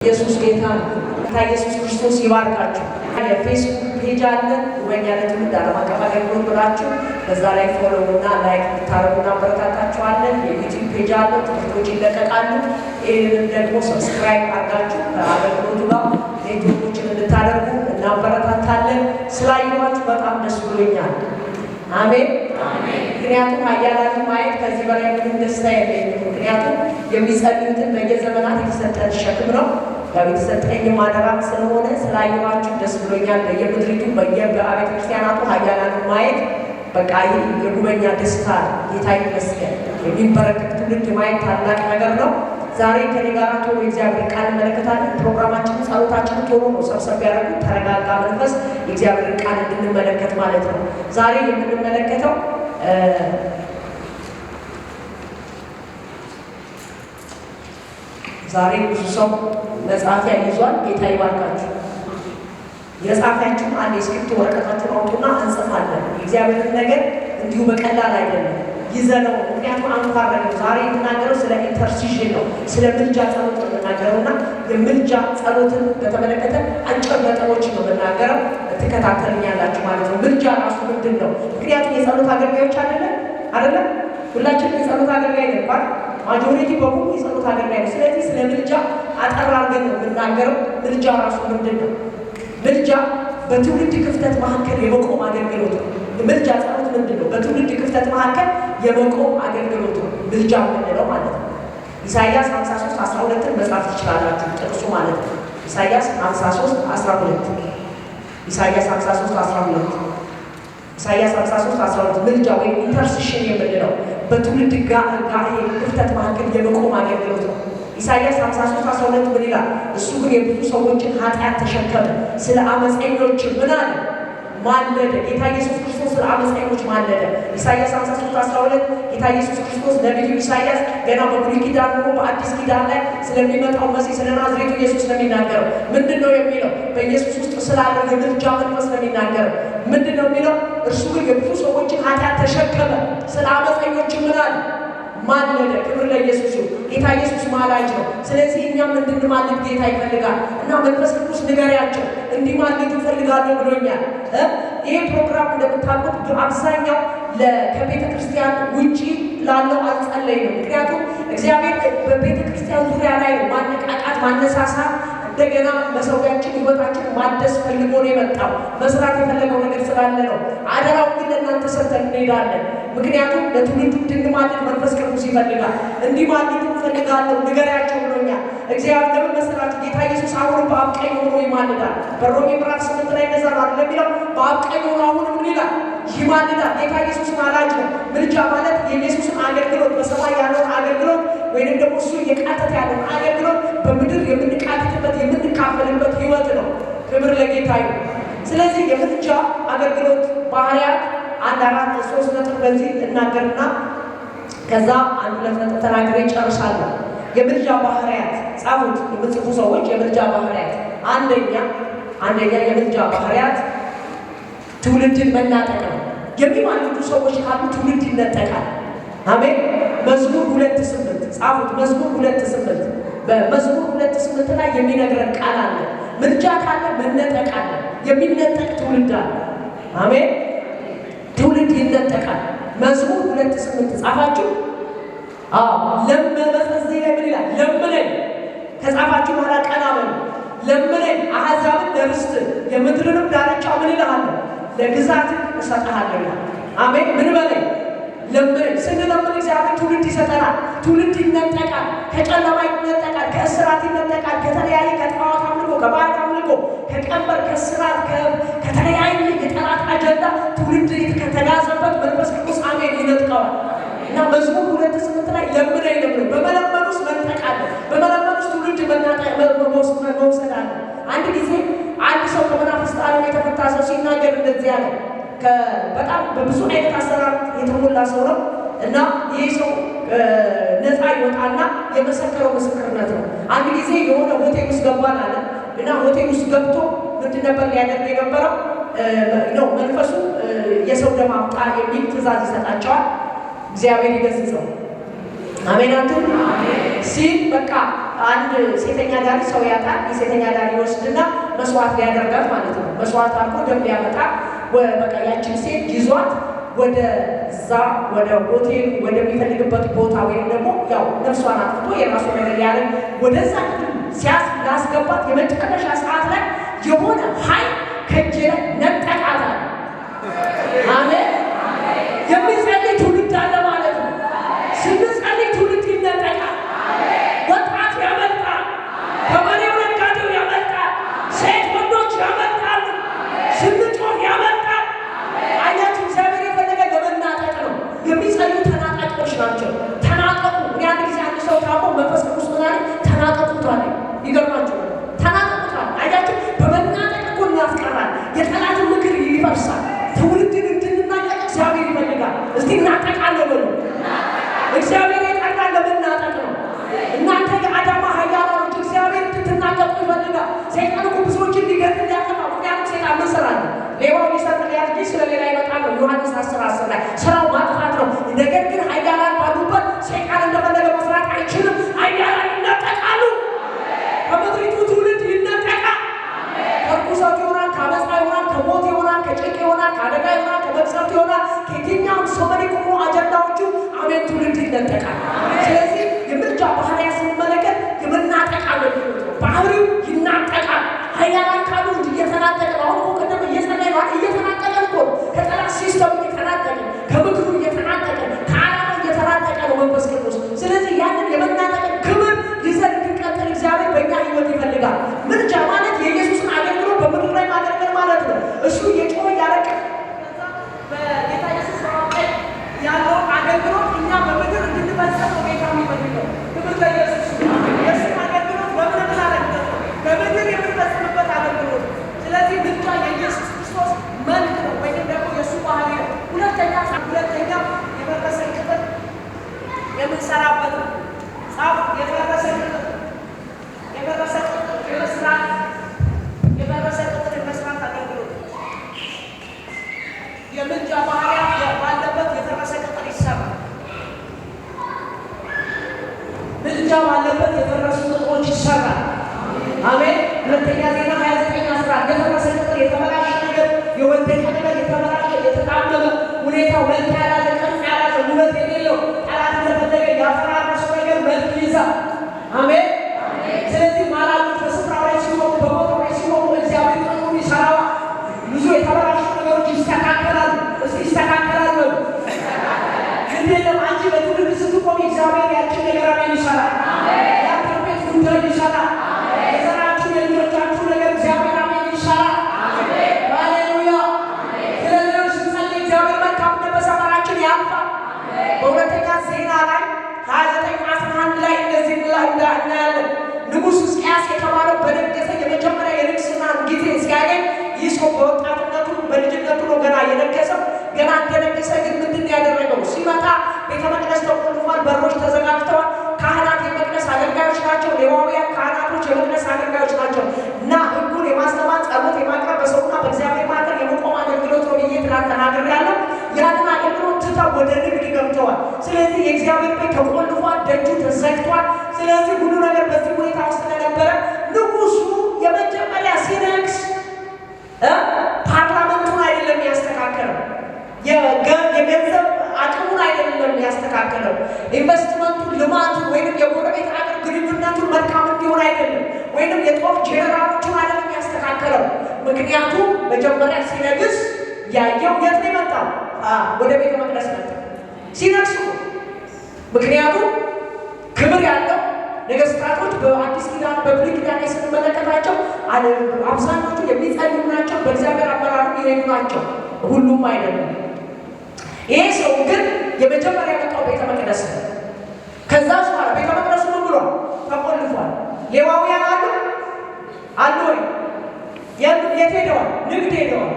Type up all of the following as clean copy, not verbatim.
ኢየሱስ ጌታ ነው። ኢየሱስ ክርስቶስ ይባርካችሁ። የፌስቡክ ፔጅ አለ ወኛለት ምዳራ ማቀባቀል ብላችሁ በዛ ላይ ፎሎ እና ላይክ እንድታረጉና አበረታታችኋለን። የዩቲዩብ ፔጅ አለ፣ ትምህርቶች ይለቀቃሉ። ይህንን ደግሞ ሰብስክራይብ አድርጋችሁ ከአገልግሎቱ ጋር ኔትወርኮችን እንድታደርጉ እናበረታታለን። ስላየኋችሁ በጣም ደስ ብሎኛል። አሜን። ምክንያቱም ኃያላንን ማየት ከዚህ በላይ ምንም ደስታ የለኝም። ምክንያቱም የሚጸልዩትን በየዘመናት የተሰጠን ሸክም ነው። የተሰጠኝ ማደራም ስለሆነ ስላየኋችሁ ደስ ብሎኛል። በየምድሪቱ በየአብያተ ክርስቲያናቱ ኃያላንን ማየት በቃ የጉበኛ ደስታ ጌታ ይመስገን። የሚበረከት ትውልድ ማየት ታላቅ ነገር ነው። ዛሬ ከኔ ጋር ቶሎ የእግዚአብሔር ቃል እንመለከታለን። ፕሮግራማችንን ጸሎታችንን ቶሎ ነው ሰብሰብ ያደረጉ ተረጋጋ መንፈስ የእግዚአብሔር ቃል እንድንመለከት ማለት ነው። ዛሬ የምንመለከተው ዛሬ ብዙ ሰው መጽሐፊያ ይዟል። ጌታ ይባርካችሁ። የጻፋችሁ አንድ የስክሪፕት ወረቀታችሁን አውጡና እንጽፋለን። የእግዚአብሔርን ነገር እንዲሁ በቀላል አይደለም ይዘነው። ምክንያቱም አንኳር ነው። ዛሬ የምናገረው ስለ ኢንተርሲዥን ነው፣ ስለ ምልጃ ጸሎት ነው የምናገረውና የምልጃ ጸሎትን በተመለከተ አጭር ነጥቦች ነው የምናገረው። ትከታተሉኛላችሁ ማለት ነው። ምልጃ ራሱ ምንድን ነው? ምክንያቱም የጸሎት አገልጋዮች አይደለም ሁላችንም የጸሎት አገልጋይ ነን። ማጆሪቲ በሙሉ የጸሎት አገልጋይ ነው። ስለዚህ ስለ ምልጃ አጠር አድርገን ነው የምናገረው። ምልጃ ራሱ ምንድን ነው? ምልጃ በትውልድ ክፍተት መካከል የመቆም አገልግሎት ነው። ምልጃ ጸሎት ምንድን ነው? በትውልድ ክፍተት መካከል የመቆም አገልግሎት ነው ምልጃ የምንለው ማለት ነው። ኢሳይያስ 53:12 መጻፍ ትችላላችሁ፣ ጥቅሱ ማለት ነው። ኢሳይያስ 53:12 ኢሳይያስ 53:12 ኢሳይያስ 53:12 ምልጃ ወይም ኢንተርሲሽን የምንለው በትውልድ ክፍተት መካከል የመቆም አገልግሎት ነው። ኢሳይያስ 53:12 ምን ይላል? እሱ ግን የብዙ ሰዎችን ኃጢአት ተሸከመ፣ ስለ አመፀኞች ምን አለ? ማለደ። ጌታ ኢየሱስ ክርስቶስ ስለ አመፀኞች ማለደ። ኢሳይያስ 53:12 ጌታ ኢየሱስ ክርስቶስ ነቢዩ ኢሳይያስ ገና በብሉይ ኪዳን ሆኖ በአዲስ ኪዳን ላይ ስለሚመጣው መሲህ ስለ ናዝሬቱ ኢየሱስ ነው የሚናገረው። ምንድን ነው የሚለው? በኢየሱስ ውስጥ ስላለው የምልጃ መንፈስ ነው የሚናገረው። ምንድን ነው የሚለው? እርሱ ግን የብዙ ሰዎችን ኃጢአት ተሸከመ፣ ስለ አመፀኞች ምን አለ? ማለደ። ክብር ለኢየሱስ ይሁን። ጌታ ኢየሱስ ማላጅ ነው። ስለዚህ እኛም እንድንማልድ ጌታ ይፈልጋል እና መንፈስ ቅዱስ ንገሪያቸው እንዲማልዱ እፈልጋለሁ ብሎኛል። ይሄ ፕሮግራም እንደምታውቁት በአብዛኛው ከቤተ ክርስቲያን ውጪ ላለው አልጸለይም። ምክንያቱም እግዚአብሔር በቤተ ክርስቲያን ዙሪያ ላይ ማነቃቃት፣ ማነሳሳት እንደገና መሰዊያችን ህይወታችን ማደስ ፈልጎ ነው የመጣው። መስራት የፈለገው ነገር ስላለ ነው። አደራው ግን ለእናንተ ሰጥተን እንሄዳለን። ምክንያቱም ለትውልድ እንድንማልድ መንፈስ ቅዱስ ይፈልጋል። እንዲማልዱ እፈልጋለሁ ንገሪያቸው ብሎኛል። እግዚአብሔር ለምን መሰላችሁ? ጌታ ኢየሱስ አሁንም በአብ ቀኝ ሆኖ ይማልዳል። በሮሜ ምዕራፍ 8 ላይ እንደዛ ነው አይደል የሚለው? በአብ ቀኝ ሆኖ አሁንም ምን ይላል? ይማልዳል። ጌታ ኢየሱስ ማላጅ ነው። ምልጃ ማለት የኢየሱስን አገልግሎት በሰማይ ያለውን አገልግሎት ወይንም ደግሞ እሱ እየቃተተ ያለውን አገልግሎት በምድር የምንቃተትበት የምንካፈልበት ህይወት ነው። ክብር ለጌታ ይሁን። ስለዚህ የምልጃ አገልግሎት ባህሪያት 1-4-3 ነጥብ በዚህ እናገርና ከዛ 1-2 ነጥብ ተናግሬ ጨርሳለሁ። የምልጃ ባህሪያት ጻፉት የምትጽፉ ሰዎች። የምልጃ ባህሪያት አንደኛ የምልጃ ባህሪያት ትውልድን መናጠቅ ነው። የሚማልዱ ሰዎች ካሉ ትውልድ ይነጠቃል። አሜን። መዝሙር 2:8 ጻፉት። መዝሙር 2:8 በመዝሙር 2:8 ላይ የሚነግረን ቃል አለ። ምልጃ ካለ መነጠቅ አለ። የሚነጠቅ ትውልድ አለ። አሜን። ትውልድ ይነጠቃል። መዝሙር 2:8 ጻፋችሁ? ለመመጽ ላይ ምን ይላል? ለምነኝ። ከጻፋችሁ በኋላ ቀና በሉ። ለምነኝ አሕዛብን ለርስት የምድርንም ዳርቻ ምን እልሃለሁ? ለግዛት እሰጥሃለሁ ይላል። አሜን። ምን በለኝ? ለምነኝ። ስንለምን እግዚአብሔር ትውልድ ይሰጠናል። ትውልድ ይነጠቃል። ከጨለማ ይነጠቃል። ከእስራት ይነጠቃል። ከተለያየ ከጣዖት አምልኮ፣ ከባዕድ አምልኮ፣ ከቀንበር፣ ከእስራት፣ ከተለያየ የጠላት አጀንዳ ትውልድ ከተጋዘበት መንፈስ ቅዱስ አሜን ይነጥቀዋል። እና መዝሙር 2:8 ላይ ለምነኝ ለምነኝ። በመለመን ውስጥ መንጠቅ አለ። በመለመን ውስጥ ትውልድ መውሰድ አለ። አንድ ጊዜ አንድ ሰው ከመናፍስት ዓለም የተፈታ ሰው ሲናገር እንደዚህ አለ። በጣም በብዙ አይነት አሰራር የተሞላ ሰው ነው እና ይህ ሰው ነፃ ይወጣና የመሰከረው ምስክርነት ነው። አንድ ጊዜ የሆነ ሆቴል ውስጥ ገባን አለ እና ሆቴል ውስጥ ገብቶ ምንድን ነበር ሊያደርግ የነበረው? መንፈሱ የሰው ደም አምጣ የሚል ትእዛዝ ይሰጣቸዋል። እግዚአብሔር ይገስጸው። አሜን። አንተ ሲል በቃ አንድ ሴተኛ ዳሪ ሰው ያጣል። የሴተኛ ዳሪ ወስድና መስዋዕት ሊያደርጋት ማለት ነው። መስዋዕት አድርጎ ደም ሊያመጣ በቃ ያችን ሴት ይዟት ወደ እዛ ወደ ሆቴል ወደሚፈልግበት ቦታ ወይም ደግሞ ያው ነፍሷን አጥፍቶ የራሱ ነገር ያለ ወደዛ ላስገባት የመጨረሻ ሰዓት ላይ የሆነ ኃይል ከእጄ ላይ ነጠቃታል። አሜን። የሚጸልይ ትውልድ አለ ማለት ነው። ስንጸልይ ትውልድ ይነጠቃል። ወጣት ያመልጣል፣ ገበሬው ነጋዴው ያመልጣል፣ ሴት ወንዶች ያመልጣሉ፣ ስንጮህ ያመልጣል። አያችሁ፣ እግዚአብሔር የፈለገ ለመናጠቅ ነው። የሚጸልዩ ተናጣቂዎች ናቸው። ተናጠቁ። እኔ አንድ ጊዜ አንድ ሰው ታሞ መንፈስ ቅዱስ ምናለ ተናጠቁታል። ይገርማችሁ፣ ተናጠቁታል። አያችሁ፣ በመናጠቅ እኮ ያስቀራል። የጠላትን ምክር ይፈርሳል። ትውልድን እንድንናጠቅ እግዚአብሔር ይፈልጋል። እስቲ እናጠቃለን በሉ። እግዚአብሔር የጠራን ለመናጠቅ ነው። እናንተ የአዳማ ኃያላኖች እግዚአብሔር እንድትናጠቁ ይፈልጋል። ሰይጣን እኮ ብዙዎችን ሊገድል ሊያጠፋ። ምክንያቱም ሰይጣን ምን ስራ ነው? ሌባው ሊሰጥ ሊያርጅ ስለሌላ ይመጣል ነው። ዮሐንስ 10:10 ላይ ስራው ማጥፋት ነው። ነገር ግን ኃያላን ባሉበት ሰይጣን እንደፈለገ መስራት አይችልም። ኃያላን ይነጠቃሉ። ከምድሪቱ ትውልድ ይነጠቃል። ከርኩሰት ይሆናል፣ ከአመፃ ይሆናል፣ ከሞት ይሆናል፣ ከጭንቅ ይሆናል፣ ከአደጋ ይሆናል፣ ከመቅሰፍት ይሆናል፣ ከየትኛውም ሰመሪ ከሆኑ አጀንዳዎቹ አሜን ትውልድ ይነጠቃል። ስለዚህ የምርጫ ባህሪያ ስንመለከት የምናጠቃ ባህሪው ይናጠቃል። ኃያላን ካሉ እንጂ እየተናጠቀ ነው። አሁን ቅድም እየጸለይ ነው። እየተናጠቀ እኮ ከጠላት ሲስተም እየተናጠቀ ከምክሩ እየተናጠቀ ከዓላማ እየተናጠቀ ነው መንፈስ ቅዱስ። ስለዚህ ያንን የመናጠቅን ክብር ይዘን እንድንቀጥል እግዚአብሔር በእኛ ሕይወት ይፈልጋል። ምርጫ ማለት የኢየሱስን አገልግሎት በምድር ላይ ማገልገል ማለት ነው። እሱ የጮኸ ያለቀ በጌታ ኢየሱስ ያለው አገልግሎት እኛ በምድር እንድንፈጽም ነው ጌታ የሚፈልገው። ክብር ለኢየሱስ። የእሱ አገልግሎት በምድር አገልግሎት በምድር የምንፈጽምበት አገልግሎት። ስለዚህ ምርጫ የኢየሱስ ክርስቶስ መልክ ነው ወይም ደግሞ የእሱ ባህሪ ነው። ሁለተኛ የፈረሰ ቅጥር የምንሰራበት ነው። የፈረሰ ቅጥር የመስራት አገልግሎት የምርጫ ባህሪያ ባለበት የፈረሰ ቅጥር ይሰራል። ምልጃ ባለበት የፈረሱ ቅጥሮች ይሰራል። አሜን። ሁለተኛ ዜና 29:11 የፈረሰ ቅጥር የተበላሸ ነገር፣ የወደቀ ነገር፣ የተበላሸ የተጣመመ ሁኔታው መልክ ያላለ ቅርጽ ያላለ ውበት የሌለው ጠላት እንደፈለገ ያፈራረሰው ነገር መልክ ይይዛል። አሜን። ስለዚህ ማላጆች በስፍራው ላይ ሲሆኑ በቦታው ላይ ሲሆኑ እግዚአብሔር ቅጥሩን ይሰራዋል። ብዙ የተበላሹ ነገሮች ይስተካከላሉ። እስቲ ይስተካከላሉ። እንደለም አንቺ በትውልድ ስትቆም እግዚአብሔር ያችን ነገር አሜን ይሰራል። ያንተ ቤት ጉዳይ ይሰራል። የዘራችሁ የልጆቻችሁ ነገር እግዚአብሔር አሜን ይሰራል። ሃሌሉያ። ስለዚህ ስንጸልይ እግዚአብሔር መልካምነት በሰፈራችን ያልፋል። በሁለተኛ ዜና ላይ 29:11 ላይ እንደዚህ እናያለን። ንጉሥ ሕዝቅያስ የተባለው በነገሰ የመጀመሪያ የንግስና ጊዜ ሲያገኝ ይህ ሰው በወጣትነቱ በልጅነቱ ነው ገና የነገሰው። ገና እንደነገሰ ግን ምንድን ያደረገው? ሲመጣ ቤተ መቅደስ ተቆልፏል፣ በሮች ተዘጋግተዋል። ካህናት የመቅደስ አገልጋዮች ናቸው። ሌዋውያን ካህናቶች የመቅደስ አገልጋዮች ናቸው እና ሕጉን የማስተማር ጸሎት የማቅረብ በሰውና በእግዚአብሔር መካከል የመቆም አገልግሎት ነው ብዬ ትናንት ተናግሬያለሁ። ያንን አገልግሎት ትተው ወደ ንግድ ገብተዋል። ስለዚህ የእግዚአብሔር ቤት ተቆልፏል፣ ደጁ ተዘግቷል። ስለዚህ ሁሉ ነገር በዚህ ሁኔታ ውስጥ ስለነበረ ንጉሱ የመጀመሪያ ሲነግስ ፓርላመንቱን አይደለም ያስተካከለው፣ የገንዘብ አቅሙን አይደለም ያስተካከለው፣ ኢንቨስትመንቱን፣ ልማቱን ወይም የጎረቤት ሀገር ግንኙነቱን መልካም እንዲሆን አይደለም፣ ወይም የጦር ጄኔራሎቹን አይደለም ያስተካከለው። ምክንያቱም መጀመሪያ ሲነግስ ያየው የት ነው የመጣው? ወደ ቤተ መቅደስ መጣ ሲነግሱ። ምክንያቱም ክብር ያለው ነገስታቶች በአዲስ ኪዳን በብሉይ ኪዳን ላይ ስንመለከታቸው አብዛኞቹ የሚጸልዩ ናቸው፣ በእግዚአብሔር አመራር የሚሄዱ ናቸው። ሁሉም አይደለም። ይሄ ሰው ግን የመጀመሪያ የመጣው ቤተ መቅደስ ነው። ከዛ በኋላ ቤተ መቅደሱ ምን ብሏል? ተቆልፏል። ሌዋውያን አሉ ወይ? የት ሄደዋል? ንግድ ሄደዋል፣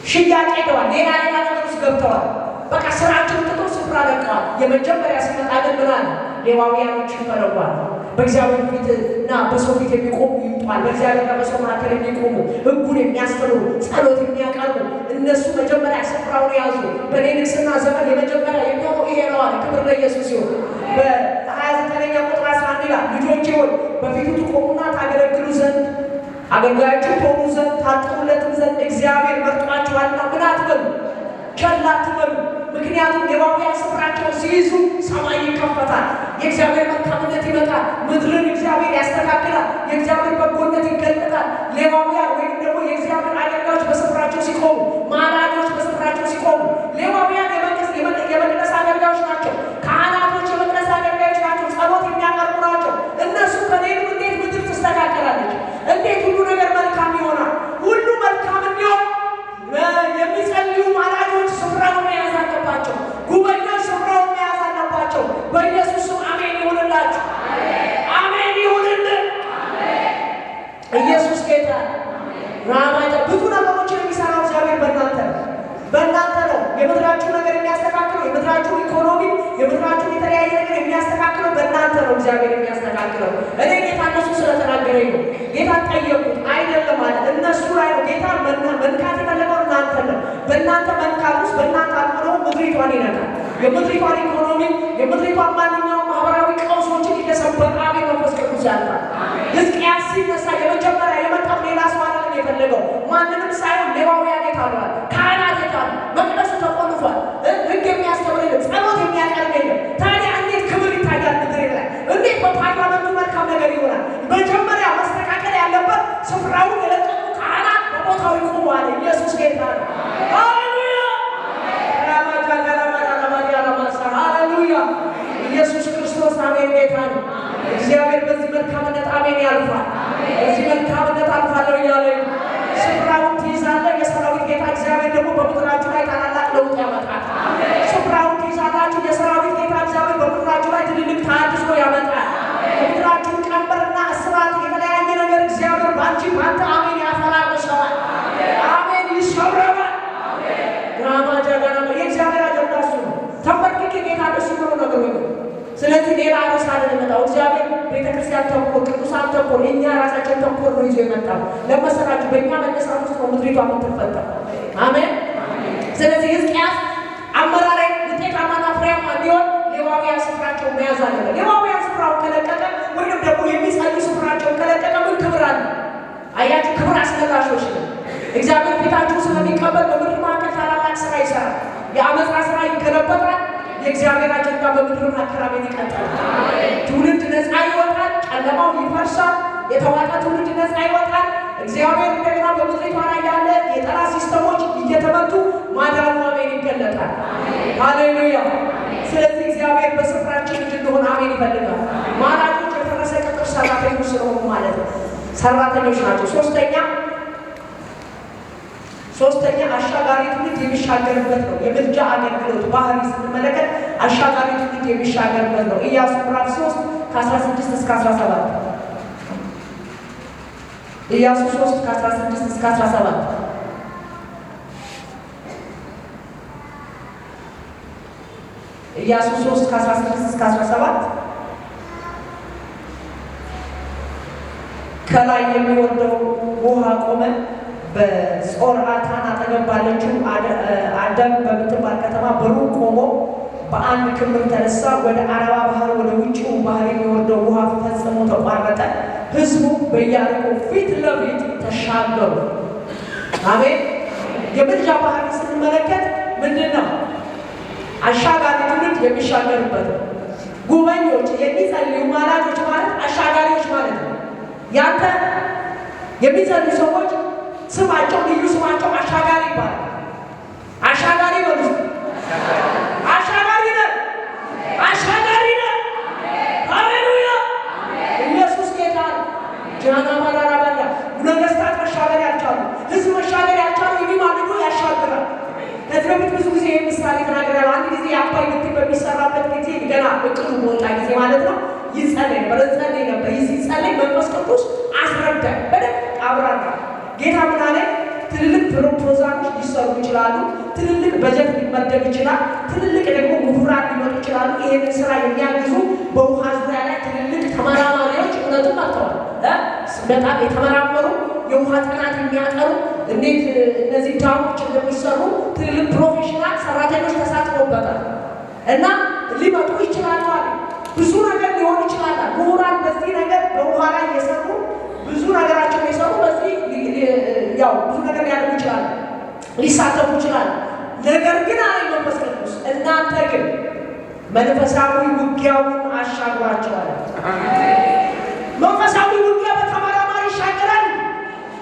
ሽያጭ ሄደዋል፣ ሌላ ነገር ውስጥ ገብተዋል። በቃ ስራቸውን ትተው ስፍራ ለቀዋል። የመጀመሪያ ሲመጣ ግን ምን አለ? ሌዋውያኖች ይፈለጓል። በእግዚአብሔር ፊት እና በሰው ፊት የሚቆሙ ይምጧል። በእግዚአብሔርና በሰው መካከል የሚቆሙ ሕጉን የሚያስተምሩ ጸሎት የሚያቀርቡ እነሱ መጀመሪያ ስፍራውን ያዙ። በእኔ ንግስና ዘመን የመጀመሪያ የሚሆነው ይሄ ነው አለ። ክብር ለኢየሱስ ይሁን። በ29 ቁጥር 11 ምን ይላል? ልጆቼ ሆይ በፊቱ ትቆሙና ታገለግሉ ዘንድ አገልጋዮቹ ትሆኑ ዘንድ ታጥሩለትም ዘንድ እግዚአብሔር መርጧችኋልና ምን አትበሉ፣ ቸል አትበሉ። ምክንያቱም ሌዋውያን ስፍራቸውን ሲይዙ ሰማይ ይከፈታል፣ የእግዚአብሔር መልካምነት ይመጣል፣ ምድርን እግዚአብሔር ያስተካክላል፣ የእግዚአብሔር በጎነት ይገለጣል። ሌዋውያን ወይም ደግሞ የእግዚአብሔር አገልጋዮች በስፍራቸው ሲቆሙ፣ ማላጆች በስፍራቸው ሲቆሙ፣ ሌዋውያን የመቅደስ አገልጋዮች ናቸው። ካህናቶች የመቅደስ አገልጋዮች ናቸው። ጸሎት የሚያቀርቡ ናቸው። እነሱ ከሌሉ እንዴት ምድር ትስተካከላለች? እንዴት ሁሉ ነገር መልካም ይሆናል? ሁሉ መልካም እንዲሆን የሚጸልዩ ማላጆች ስፍራውን መያዝ አለባቸው። ጉበኞች ስፍራውን መያዝ አለባቸው። በኢየሱስ ስም አሜን ይሁንላችሁ። አሜን ይሁንልን። ኢየሱስ ጌታ ራማጃ ብዙ ነገሮችን የሚሰራው እግዚአብሔር በእናንተ ነው። የምድራችሁ ነገር የሚያስተካክለው፣ የምድራችሁ ኢኮኖሚ፣ የምድራችሁ የተለያየ ነገር የሚያስተካክለው በእናንተ ነው። እግዚአብሔር የሚያስተካክለው እኔ ጌታ እነሱ ስለተናገረኝ ነው። ጌታ ጠየቁት አይደለም ማለት እነሱ ላይ ነው። ጌታ መንካት የፈለገው እናንተ ነው። በእናንተ መንካት ውስጥ በእናንተ አልሆነ ምድሪቷን ይነካል። የምድሪቷን ኢኮኖሚ፣ የምድሪቷን ማንኛውም ማህበራዊ ቀውሶችን እየሰበረ አሜን መንፈስ ቅዱስ ያልፋል። ሕዝቅያስ ሲነሳ የመጀመሪያ የመጣው ሌላ ሰው አይደለም የፈለገው፣ ማንንም ሳይሆን ሌዋውያን የታሏል፣ ካህናት የታሉ፣ መቅደሱ ተቆልፏል፣ ሕግ የሚያስተምር የለም፣ ጸሎት የሚያቀርብ የለም። ታዲያ እንዴት ክብር ይታያል ምድር ላይ? እንዴት በፓርላመንቱ መልካም ነገር ይሆናል? መጀመሪያ መስተካከል ያለበት ስፍራውን የለቀቁ ካህናት በቦታው ይቆሙ አለ። ኢየሱስ ጌታ ነው። ሃሌሉያ ሃሌሉያ። ኢየሱስ ክርስቶስ አሜን ጌታ ነው። እግዚአብሔር በዚህ መልካምነት አሜን ያልፋል። በዚህ መልካምነት አልፋለሁ እያለ ስፍራውን ትይዛለህ። የሰራዊት ጌታ እግዚአብሔር ደግሞ በምድራችሁ ላይ ታላላቅ ለውጥ ያመጣል። ስፍራውን ትይዛላችሁ። የሰራዊት ጌታ እግዚአብሔር በምድራችሁ ላይ ትልልቅ ተሃድሶ ያመጣል። የምድራችሁን ቀንበርና እስራት የተለያየ ነገር እግዚአብሔር በአንተ አሜን ያፈራርሰዋል። አሜን ይሰብረዋል። የእግዚአብሔር አጀንዳ እሱ ነው። ተንበርክኬ ጌታ ደስ ብሎ ነገሩ። ስለዚህ ሌላ ርዕስ አይደለም። እግዚአብሔር ቤተክርስቲያን ተኮር፣ ቅዱሳን ተኮር፣ እኛ ራሳችን ተኮር ነው ይዞ የመጣው። ለመሰራችሁ በእኛ መነሳት ውስጥ ነው ምድሪቷ የምትፈጠር። አሜን። ስለዚህ ሕዝቅያስ አመራራዊ ውጤታማና ፍሬያማ እንዲሆን ሌዋውያን ስፍራቸውን መያዝ አለበት። ሌዋውያን ስፍራውን ከለቀቀ ወይም ደግሞ የሚጸልዩ ስፍራቸውን ከለቀቀ ምን ክብር አለ? አያችሁ፣ ክብር አስመላሾች ነው። እግዚአብሔር ፊታችሁ ስለሚቀበል በምድር መካከል ታላላቅ ስራ ይሰራል። የአመፃ ስራ ይገለበጣል። የእግዚአብሔር አጀንዳ በምድር መካከል ይቀጥላል። ትውልድ ነፃ ይወጣል። ጨለማው ይፈርሳል። የተዋጠ ትውልድ ነፃ ይወጣል። እግዚአብሔር እንደገና በምድሪቷ ላይ ያለ የጠላት ሲስተሞች እየተመቱ ማዳኑ አሜን ይገለጣል። ሃሌሉያ። ስለዚህ እግዚአብሔር በስፍራችን እንድንሆን አሜን ይፈልጋል። ማራጆች የፈረሰ ቅጥር ሰራተኞች ስለሆኑ ማለት ነው። ሰራተኞች ናቸው። ሶስተኛ አሻጋሪ ትውልድ የሚሻገርበት ነው። የምልጃ አገልግሎት ባህሪ ስንመለከት አሻጋሪ ትውልድ የሚሻገርበት ነው። ኢያሱ ምዕራፍ 3 ከ16 እስከ 17 ኢያሱ 3 ከ16 እስከ 17 ኢያሱ 3 ከ16 እስከ 17 ከላይ የሚወርደው ውሃ ቆመ። በጾር አታን አጠገብ ባለችው አደም በምትባል ከተማ በሩቅ ቆሞ በአንድ ክምር ተነሳ። ወደ አረባ ባህር ወደ ውጭው ባህር የሚወርደው ውሃ ፈጽሞ ተቋረጠ። ሕዝቡ በኢያሪኮ ፊት ለፊት ተሻገሩ። አሜን። የምልጃ ባህር ስንመለከት ምንድን ነው? አሻጋሪ ትውልድ የሚሻገርበት ነው። ጉበኞች፣ የሚጸልዩ ማላጆች ማለት አሻጋሪዎች ማለት ነው። ያንተ የሚጸልዩ ሰዎች ስማቸው ልዩ ስማቸው አሻጋሪ ይባላል። አሻጋሪ በሉ። አሻጋሪ ነን፣ አሻጋሪ ነን። ሃሌሉያ። ኢየሱስ ጌታ ነው። ጃና ማራራባላ ነገስታት መሻገር ያልቻሉ፣ ህዝብ መሻገር ያልቻሉ የሚማልዱ ያሻግራል። ከዚህ በፊት ብዙ ጊዜ ምሳሌ ተናግሬያለሁ። አንድ ጊዜ የአባይ ግድብ በሚሰራበት ጊዜ ገና እቅዱ በወጣ ጊዜ ማለት ነው ይጸለይ ነበር። ሲጸለይ መንፈስ ቅዱስ አስረዳኝ፣ በደንብ አብራራ። ጌታ ምን አለ? ትልልቅ ፕሮፖዛሎች ሊሰሩ ይችላሉ። ትልልቅ በጀት ሊመደብ ይችላል። ትልልቅ ደግሞ ምሁራን ሊመጡ ይችላሉ። ይሄንን ስራ የሚያግዙ በውሃ ዙሪያ ላይ ትልልቅ ተመራማሪዎች እውነቱን መጥተዋል። በጣም የተመራመሩ የውሃ ጥናት የሚያጠሩ እንዴት እነዚህ ዳሞች እንደሚሰሩ ትልልቅ ፕሮፌሽናል ሰራተኞች ተሳትፎበታል እና ሊመጡ ይችላሉ አለ። ብዙ ነገር ሊሆን ይችላል። ምሁራን በዚህ ነገር በውሃ ላይ የሰሩ ብዙ ነገራቸውን የሰሩ በዚህ ያው ብዙ ነገር ሊያደርጉ ይችላሉ፣ ሊሳተፉ ይችላሉ። ነገር ግን አለ መንፈስ ቅዱስ እናንተ ግን መንፈሳዊ ውጊያውን አሻግሯቸዋል። መንፈሳዊ ውጊያ በተመራማሪ ይሻገራል።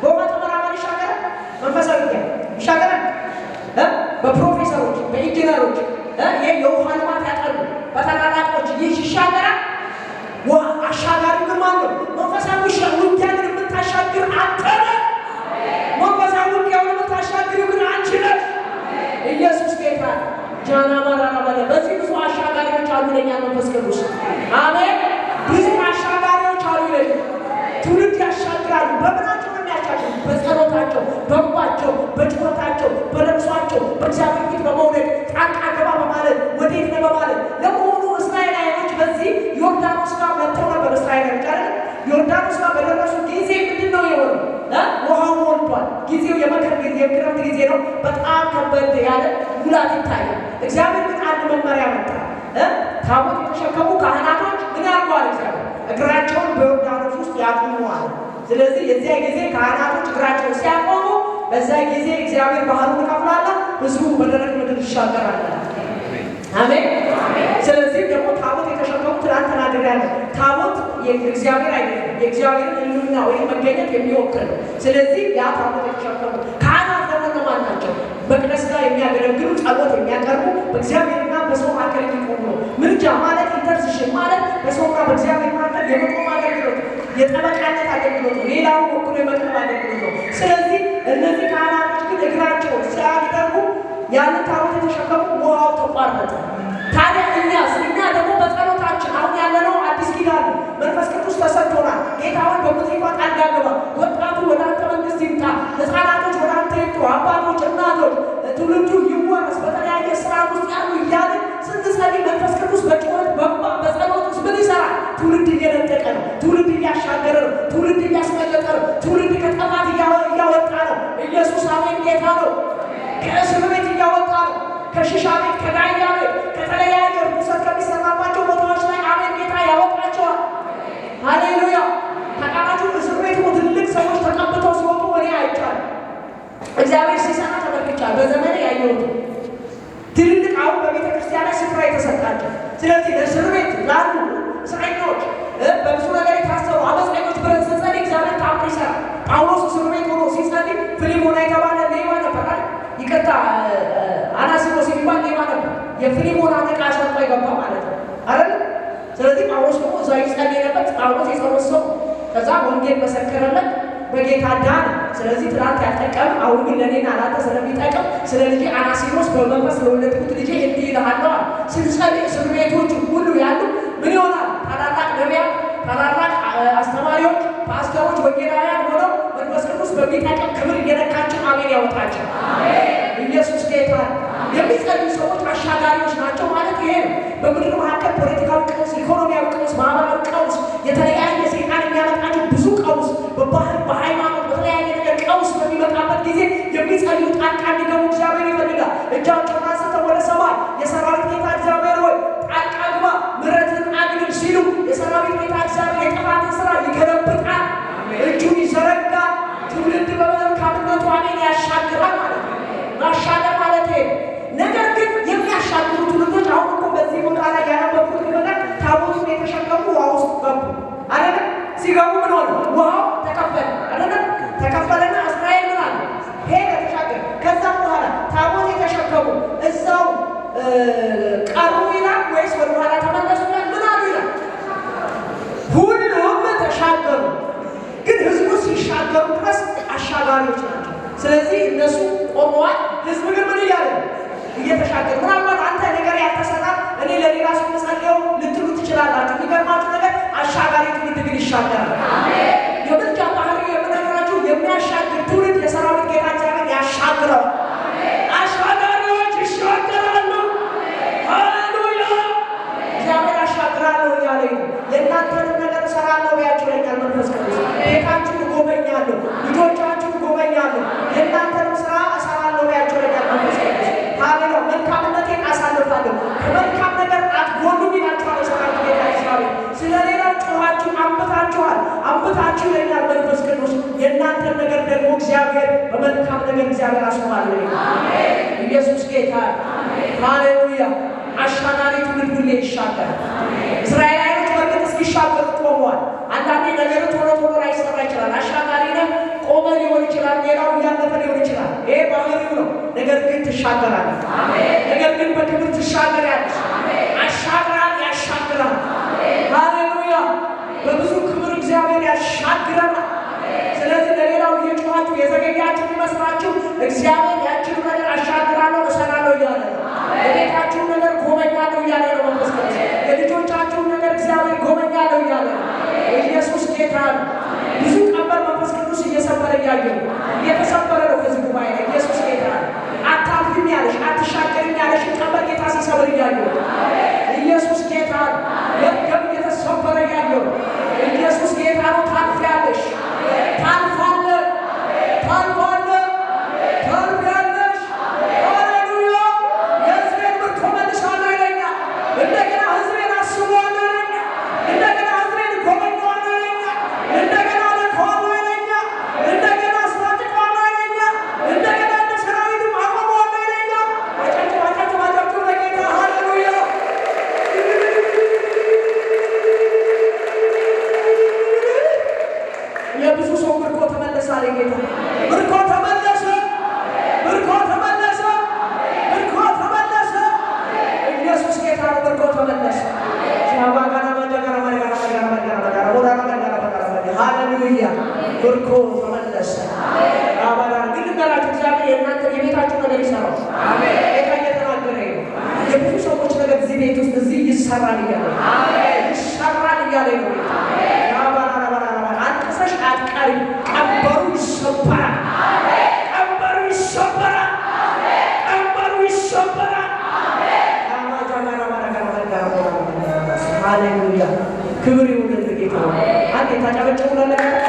በውሃ ተመራማሪ ይሻገራል። መንፈሳዊ ውጊያ ይሻገራል። በፕሮፌሰሮች በኢንጂነሮች የውሃ ልማት ያቀርቡ በታላላቆች ይህ ይሻገራል። አሻጋሪው ግን ማን ነው? መንፈሳዊ ውጊያን የምታሻግር አንተ ነህ። መንፈሳዊ ውጊያውን የምታሻግሪው ግን አንቺ ነሽ። ኢየሱስ ጌታ ጃና ማራራ ባለ በዚህ ብዙ አሻጋሪዎች አሉ ለኛ መንፈስ ቅዱስ አሜን። ብዙ አሻጋሪዎች አሉ ለኛ ትውልድ ያሻግራሉ። በምናቸው ነው የሚያሻግሩ? በጸሎታቸው፣ በእንባቸው፣ በጩኸታቸው፣ በለቅሷቸው፣ በእግዚአብሔር ፊት በመውደቅ ጣልቃ ገባ በማለት ወዴት ነው በማለት ለመሆኑ እስራኤላውያኖች በዚህ ዮርዳኖስ ጋር መጥተው ነበር። እስራኤላውያኖች አይደል ዮርዳኖስ ጋር በደረሱ ጊዜ ምንድን ነው የሆነው? ውሃው ሞልቷል። ጊዜው የመከር ጊዜ የክረምት ጊዜ ነው። በጣም ከበድ ያለ ሙላት ይታያል። እግዚአብሔር ግን አንድ መመሪያ መጣ። ታቦት የተሸከሙ ካህናቶች ምን ያርጓል? እግዚአብሔር እግራቸውን በዮርዳኖስ ውስጥ ያቆሙዋል። ስለዚህ የዚያ ጊዜ ካህናቶች እግራቸውን ሲያቆሙ በዛ ጊዜ እግዚአብሔር ባህሩን ከፍላላ ህዝቡ በደረቅ ምድር ይሻገራል። አሜን። ስለዚህ ደግሞ ታቦት የተሸከሙ ትናንት ተናግሬያለሁ። ታቦት የእግዚአብሔር አይደለም፣ የእግዚአብሔርን ሕልውና ወይም መገኘት የሚወክል ነው። ስለዚህ ያ ታቦት የተሸከሙ ካህናት ደግሞ እነማን ናቸው? መቅደስ ጋር የሚያገለግሉ ጸሎት የሚያቀርቡ በእግዚአብሔርና በሰው መካከል የሚቆሙ ነው። ምልጃ ማለት ኢንተርሴሽን ማለት በሰውና በእግዚአብሔር መካከል የመቆም አገልግሎት፣ የጠበቃነት አገልግሎት ነው። ሌላውን ወክሎ የመቅረብ አገልግሎት ነው። ስለዚህ እነዚህ ካህናቶች ግን እግራቸውን ሲያደርጉ ያንን ታቦት የተሸከሙ ውሃው ተቋረጠ። ታዲያ እኛ ደግሞ በጸሎታችን አሁን ያለነው አዲስ ኪዳን ነው። መንፈስ ቅዱስ ተሰጥቶናል። ጌታውን በሙዚቃ ጣልቃ ገባ። ወጣቱ ወደ አንተ መንግስት ይምጣ፣ ህፃናቶች ወደ አንተ ይምጡ፣ አባቶች፣ እናቶች ትውልዱ ይወረስ፣ በተለያየ ስራ ውስጥ ያሉ እያልን ስንጸልይ መንፈስ ቅዱስ በጩኸት በእንባ በጸሎት ውስጥ ምን ይሰራል? ትውልድ እየነጠቀ ነው። ትውልድ እያሻገረ ነው። ትውልድ እያስመለጠ ነው። ትውልድ ከጠላት እያወጣ ነው። ኢየሱስ አሜን ጌታ ነው። ከእስር ቤት እያወጣ ነው። ከሽሻ ቤት፣ ከዳያ ቤት፣ ከተለያየ ርኩሰት ከሚሰራባቸው ቦታዎች ላይ አሜን ጌታ ያወጣቸዋል። ሃሌሉያ። ተቃራጩ እስር ቤት ትልቅ ሰዎች ተቀብተው ሲወጡ እኔ አይቻልም። እግዚአብሔር ሲሰራ ተመልክቻለሁ። በዘመኔ ያየሁት ትልልቅ አሁን በቤተ ክርስቲያን ላይ ስፍራ የተሰጣቸው። ስለዚህ ለእስር ቤት ላሉ እስረኞች፣ በብዙ ነገር የታሰሩ አመፀኞች ብለን ስንጸልይ እግዚአብሔር ታምር ይሰራል። ጳውሎስ እስር ቤት ሆኖ ሲጸልይ ፊሊሞና የተባለ ሌባ ነበር። ይቅርታ አናሲሞስ የሚባል ሌባ ነበር። የፊሊሞና ዕቃ ሰርቆ የገባ ማለት ነው አይደል? ስለዚህ ጳውሎስ ደግሞ እዛ ይጸልይ ነበር። ጳውሎስ የጸሎት ሰው፣ ከዛ ወንጌል መሰከረለት፣ በጌታ ዳነ። ስለዚህ ትናንት ያልጠቀም አሁን ግን ለእኔና ላንተ ስለሚጠቅም ስለ ልጄ አናሲሞስ በመንፈስ ለወለድኩት ልጄ እንዲህ ይልሃለሁ። ስንጸልይ እስር ቤቶች ሁሉ ያሉ ምን ይሆናል? ታላላቅ ነቢያት፣ ታላላቅ አስተማሪዎች፣ ፓስተሮች፣ ወንጌላውያን ሆነው መንፈስ ቅዱስ በሚጠቅም ክብር እየነካቸው አሜን ያወጣቸው። ኢየሱስ ጌታ። የሚጸልዩ ሰዎች አሻጋሪዎች ናቸው ማለት ይሄ ነው። በምድር መካከል ፖለቲካዊ ቀውስ፣ ኢኮኖሚያዊ ቀውስ፣ ማህበራዊ ቀውስ፣ የተለያየ ሰይጣን የሚያመጣቸው ብዙ ቀውስ፣ በባህል በሃይማኖት በተለያየ ነገር ቀውስ በሚመጣበት ጊዜ የሚጸልዩ ጣልቃ እንዲገቡ እግዚአብሔር ይፈልጋል። እጃቸውን አንስተው ወደ ሰማይ የሰራዊት ጌታ እግዚአብሔር ሆይ ጣልቃ ግባ፣ ምሕረትን አግኝል ሲሉ የሰራዊት ጌታ እግዚአብሔር የጥፋትን ስራ ይገለብጣል፣ እጁን ይዘረጋል፣ ትውልድ በመልካምነቱ አሜን ያሻግራል ማለት ነው። ማሻገር ማለት ይሄ። ነገር ግን የሚያሻግሩ ትውልዶች አሁን እኮ በዚህ ቦታ ላይ ያነበብኩት ነገር ታቦቱን የተሸከሙ ውሃ ውስጥ ገቡ አይደለም? ሲገቡ ምን ሆነ? ውሃው ተከፈለ አይደለም? ተከፈለና እስራኤል ምን አለ? ሄደ ተሻገረ። ከዛም በኋላ ታቦት የተሸከሙ እዛው ቀሩ ይላል ወይስ ወደ ኋላ ተመለሱ ይላል? ምን አሉ ይላል? ሁሉም ተሻገሩ። ግን ህዝቡ ሲሻገሩ ድረስ አሻጋሪዎች ናቸው። ስለዚህ እነሱ ቆመዋል። ህዝብ ግን ምን እያለ እየተሻገሩ። ምናልባት አንተ ነገር ያልተሰራ እኔ ለሌላ ሰው መጸለየው ልትሉ ትችላላችሁ። የሚገርማችሁ ነገር አሻጋሪ ትውልድ ግን ይሻገራል። የምልጃ ባህሪ የምነግራችሁ የሚያሻግር ትውልድ የሰራዊት ጌታ እግዚአብሔር ያሻግረዋል። አሻጋሪዎች ይሻገራሉ። ሃሌሉያ። እግዚአብሔር አሻግራለሁ እያለ የእናንተንም ነገር እሰራለሁ ያችለኛል መንፈስ ቅዱስ። ቤታችሁን እጎበኛለሁ፣ ልጆቻችሁን እጎበኛለሁ፣ የእናንተንም ስራ እሰራለሁ ያችለኛል መንፈስ ቅዱስ። ሃሌሉያ። መልካምነቴን አሳልፋለሁ፣ ከመልካም ነገር አትጎሉም ይላችኋል የሰራዊት ጌታ እግዚአብሔር። ስለ ሌላው ጮኸ እግዚአብሔር አስባለ። ኢየሱስ ጌታ። ሃሌሉያ። አሻጋሪ ትውልድ ሁሌ ይሻገራል። እስራኤላውያን በእርግጥ እስኪሻገሩ ቆመዋል። አንዳንዴ ነገሩ ቶሎ ቶሎ ላይሰራ ይችላል። አሻጋሪ ነው፣ ቆመ ሊሆን ይችላል፣ ሌላው እያለፈ ሊሆን ይችላል። ይሄ ባህሪው ነው። ነገር ግን ትሻገራለህ። ነገር ግን በክብር ትሻገራለህ። አሻግራል፣ ያሻግራል። ሃሌሉያ። በብዙ ክብር እግዚአብሔር ያሻግረናል። ስለዚህ ለሌላው እየጮኻችሁ የዘገያችሁ ይመስላችሁ እግዚአብሔር ያችን ነገር አሻግራለሁ እሰራለሁ እያለ ነው። የቤታችሁን ነገር ጎበኛለሁ እያለ ነው። መንፈስ ቅዱስ የልጆቻችሁን ነገር እግዚአብሔር ጎበኛለሁ እያለ ነው። ኢየሱስ ጌታ ነው። ብዙ ቀንበር መንፈስ ቅዱስ እየሰበረ እያየ ነው። እየተሰበረ ነው ከዚህ ጉባኤ ላይ። ኢየሱስ ጌታ ነው። አታልፍም ያለሽ አትሻገርም ያለሽ ቀንበር ጌታ ሲሰብር እያየ ነው። ኢየሱስ ጌታ ነው። የገብ እየተሰበረ እያየ ነው። ኢየሱስ ጌታ ነው። ታልፊያለሽ፣ ታልፋለህ፣ ታልፋለህ፣ ታልፊያለሽ። ሃሌሉያ። የሕዝቤን ምርኮ መልሳለሁ ይለኛል። እንደገና ሕዝቤን አስበዋለሁ ይለኛል። እንደገና ሕዝቤን ጎበኘዋለሁ ይለኛል። እንደገና እልከዋለሁ ይለኛል። እንደገና አስታጥቀዋለሁ ይለኛል። እንደገና እንደ ሰራዊቱ አቆመዋለሁ ይለኛል። አጨብጭቡ፣ አጨብጭቡ፣ አጨብጭቡ ለጌታ። ሃሌሉያ። የብዙ ሰው ምርኮ ተመለሰ አለ ጌታ። ምርኮ ተመለሰ፣ ምርኮ ተመለሰ፣ ምርኮ ተመለሰ። ኢየሱስ ጌታ ነው። ምርኮ ተመለሰ። ሃሌሉያ። ምርኮ ተመለሰ። ግን ልንገራችሁ እግዚአብሔር የእናንተ የቤታችሁ ነገር ይሰራል። ጌታ እየተናገረ ነው። የብዙ ሰዎች ነገር እዚህ ቤት ውስጥ እዚህ ይሰራል እያለ ይሰራል እያለ ነው። አንተሰሽ አትቀሪ። ቀንበሩ ይሰበራል። ቀንበሩ ይሰበራል። ቀንበሩ ይሰበራል። ሃሌሉያ። ክብር ይሁን ለጌታ። አንዴ ታጨበጭቡ ለጌታ።